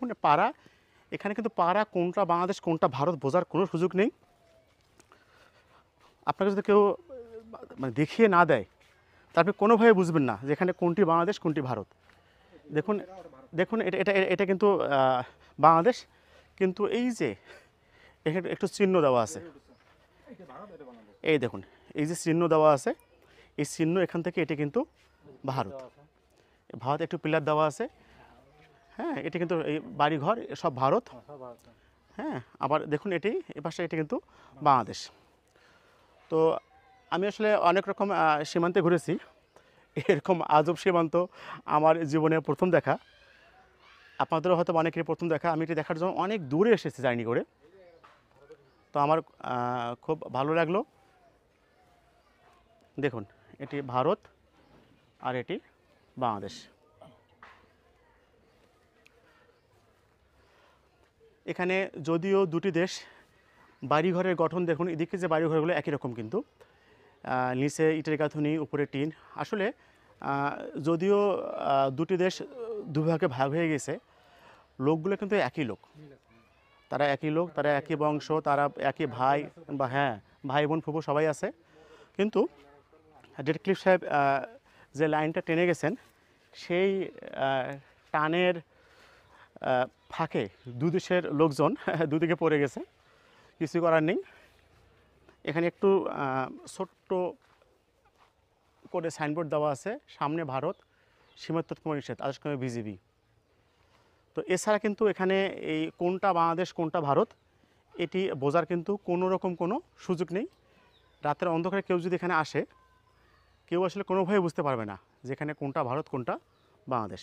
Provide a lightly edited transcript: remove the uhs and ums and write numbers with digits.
মানে পাড়া, এখানে কিন্তু পাড়া কোনটা বাংলাদেশ কোনটা ভারত বোঝার কোনো সুযোগ নেই। আপনাকে যদি কেউ মানে দেখিয়ে না দেয় তা আপনি কোনোভাবে বুঝবেন না যে এখানে কোনটি বাংলাদেশ কোনটি ভারত। দেখুন, দেখুন এটা এটা এটা কিন্তু বাংলাদেশ, কিন্তু এই যে এখানে একটু চিহ্ন দেওয়া আছে, এই দেখুন এই যে চিহ্ন দেওয়া আছে, এই চিহ্ন এখান থেকে এটা কিন্তু ভারত। ভারত একটু পিলার দেওয়া আছে, হ্যাঁ, এটা কিন্তু এই বাড়িঘর সব ভারত। হ্যাঁ, আবার দেখুন এটি এ পাশে এটা কিন্তু বাংলাদেশ। তো আমি আসলে অনেক রকম সীমান্তে ঘুরেছি, এরকম আজব সীমান্ত আমার জীবনে প্রথম দেখা। আপনাদেরও হয়তো অনেকেরই প্রথম দেখা। আমি এটি দেখার জন্য অনেক দূরে এসেছি জার্নি করে। তো আমার খুব ভালো লাগলো। দেখুন এটি ভারত আর এটি বাংলাদেশ। এখানে যদিও দুটি দেশ, বাড়িঘরের গঠন দেখুন, এদিকে যে বাড়িঘরগুলো একই রকম কিন্তু নিচে ইটের গাঁথুনি, উপরে টিন। আসলে যদিও দুটি দেশ দুভাগে ভাগ হয়ে গেছে, লোকগুলো কিন্তু একই লোক, তারা একই লোক, তারা একই বংশ, তারা একই ভাই, বা হ্যাঁ ভাই বোন ফুফু সবাই আছে। কিন্তু ডেড ক্লিফ সাহেব যে লাইনটা টেনে গেছেন, সেই টানের ফাঁকে দুদেশের লোকজন দুদিকে পড়ে গেছে, কিছু করার নেই। এখানে একটু ছোট্ট করে সাইনবোর্ড দেওয়া আছে, সামনে ভারত, সীমান্তক্রম নিষেধ, আদর্শক্রমে বিজিবি। তো এছাড়া কিন্তু এখানে এই কোনটা বাংলাদেশ কোনটা ভারত এটি বোঝার কিন্তু কোনো রকম কোনো সুযোগ নেই। রাতের অন্ধকারে কেউ যদি এখানে আসে, কেউ আসলে কোনোভাবে বুঝতে পারবে না যেখানে কোনটা ভারত কোনটা বাংলাদেশ।